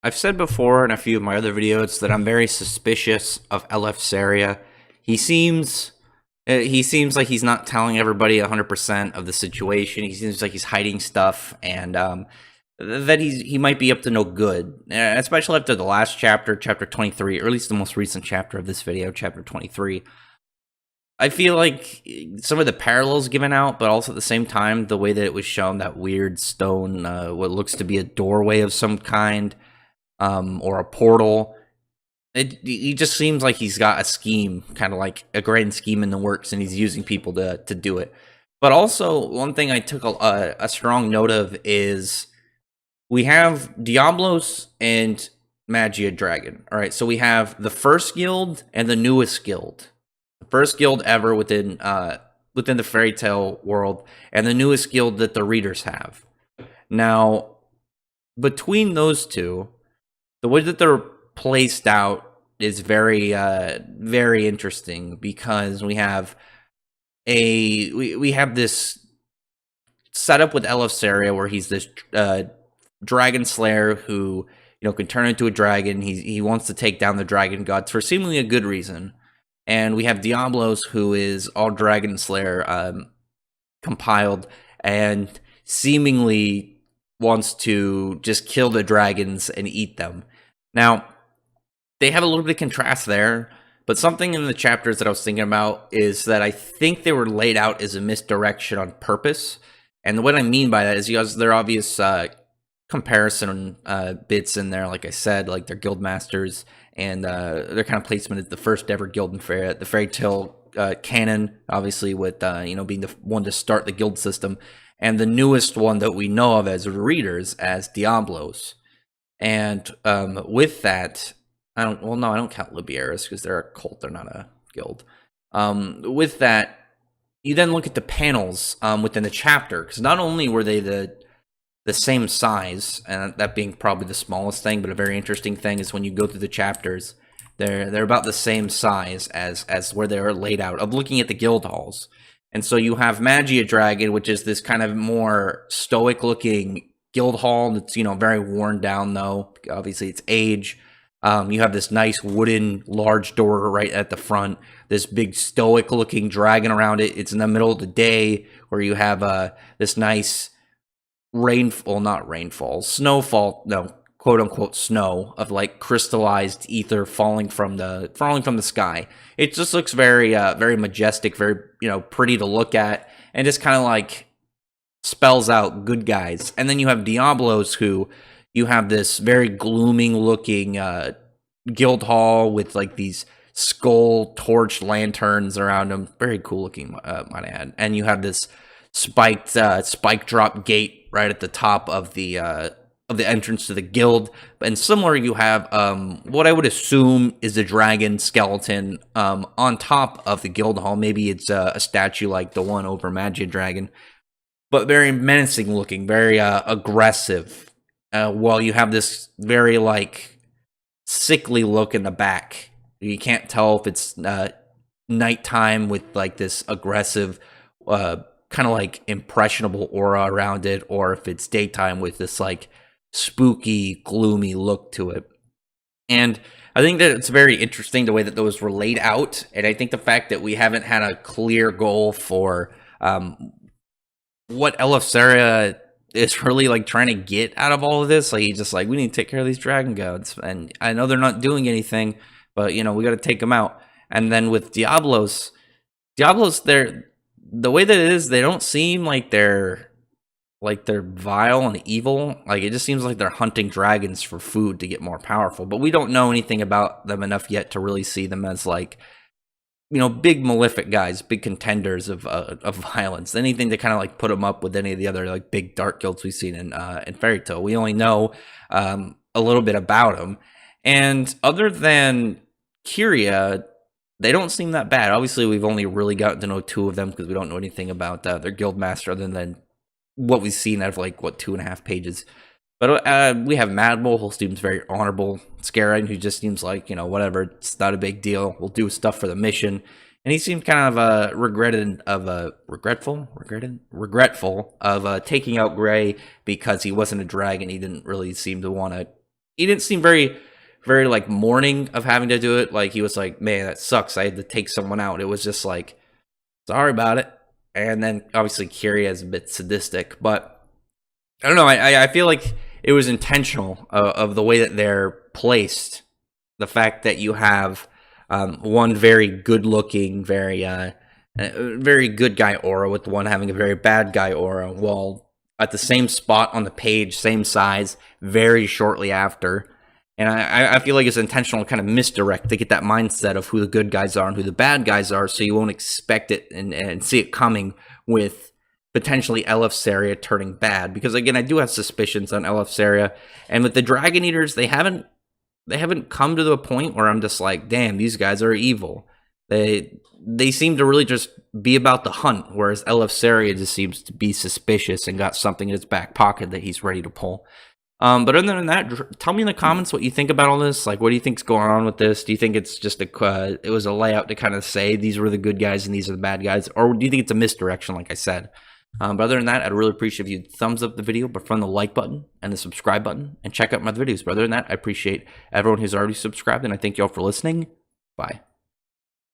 I've said before in a few of my other videos that I'm very suspicious of Eleftheria. He seems he seems like he's not telling everybody 100% of the situation. He seems like he's hiding stuff, and that he might be up to no good. Especially after the last chapter, chapter 23, or at least the most recent chapter of this video, chapter 23. I feel like some of the parallels given out, but also at the same time, the way that it was shown, that weird stone, what looks to be a doorway of some kind, or a portal. He just seems like he's got a scheme, kind of like a grand scheme in the works, and he's using people to do it. But also, one thing I took a strong note of is we have Diabolos and Magia Dragon. All right, so we have the first guild and the newest guild. The first guild ever within the fairy tale world, and the newest guild that the readers have. Now, between those two, the way that they're placed out is very very interesting, because we have we have this setup with Eleftheria where he's this dragon slayer who can turn into a dragon. He wants to take down the dragon gods for seemingly a good reason. And we have Diabolos, who is all dragon slayer compiled, and seemingly wants to just kill the dragons and eat them. Now, they have a little bit of contrast there, but something in the chapters that I was thinking about is that I think they were laid out as a misdirection on purpose. And what I mean by that is there are obvious comparison bits in there, like I said, like their guild masters, and their kind of placement as the first ever guild in the fairy tale canon, obviously with being the one to start the guild system, and the newest one that we know of as readers as Diabolos. And with that, I don't count Libieris because they're a cult, they're not a guild. With that, you then look at the panels within the chapter, because not only were they the same size, and that being probably the smallest thing, but a very interesting thing is when you go through the chapters, they're about the same size as where they are laid out, of looking at the guild halls. And so you have Magia Dragon, which is this kind of more stoic looking guild hall that's very worn down, though obviously it's age. You have this nice wooden large door right at the front, this big stoic looking dragon around it. It's in the middle of the day, where you have this nice snowfall, no, quote unquote snow of like crystallized ether falling from the sky. It just looks very very majestic, very pretty to look at, and just kind of like spells out good guys. And then you have Diabolos, who you have this very glooming looking guild hall with like these skull torch lanterns around them, very cool looking, might I add. And you have this spike drop gate right at the top of the entrance to the guild. And similar, you have what I would assume is a dragon skeleton on top of the guild hall. Maybe it's a statue like the one over Magia Dragon, but very menacing looking, very aggressive. While you have this very like sickly look in the back. You can't tell if it's nighttime with like this aggressive kind of like impressionable aura around it, or if it's daytime with this like spooky, gloomy look to it. And I think that it's very interesting the way that those were laid out, and I think the fact that we haven't had a clear goal for what Eleftheria is really like trying to get out of all of this. Like he's just like, we need to take care of these dragon gods, and I know they're not doing anything, but we got to take them out. And then with Diabolos, they're the way that it is, they don't seem like they're vile and evil. Like it just seems like they're hunting dragons for food to get more powerful. But we don't know anything about them enough yet to really see them as like big malefic guys, big contenders of violence. Anything to kind of like put them up with any of the other like big dark guilds we've seen in Fairy Tale. We only know a little bit about them, and other than Kyria, they don't seem that bad. Obviously, we've only really gotten to know two of them because we don't know anything about their guild master other than what we've seen out of like 2.5 pages. But we have Madbull, who seems very honorable. Scarin, who just seems like whatever, it's not a big deal. We'll do stuff for the mission. And he seemed kind of regretful of taking out Gray because he wasn't a dragon. He didn't really seem to want to he didn't seem very like mourning of having to do it. Like he was like, man, that sucks. I had to take someone out. It was just like, sorry about it. And then obviously Kiri is a bit sadistic, but I don't know. I feel like it was intentional of the way that they're placed. The fact that you have one very good-looking, very good guy aura with one having a very bad guy aura, while at the same spot on the page, same size, very shortly after. And I feel like it's intentional kind of misdirect to get that mindset of who the good guys are and who the bad guys are, so you won't expect it and see it coming with potentially Eleftheria turning bad. Because again, I do have suspicions on Eleftheria, and with the Dragon Eaters, they haven't come to the point where I'm just like, damn, these guys are evil. They seem to really just be about the hunt, whereas Eleftheria just seems to be suspicious and got something in his back pocket that he's ready to pull. But other than that, tell me in the comments what you think about all this. Like, what do you think's going on with this? Do you think it's just it was a layout to kind of say these were the good guys and these are the bad guys? Or do you think it's a misdirection, like I said? But other than that, I'd really appreciate if you thumbs up the video, but from the like button and the subscribe button, and check out my other videos. But other than that, I appreciate everyone who's already subscribed, and I thank you all for listening. Bye.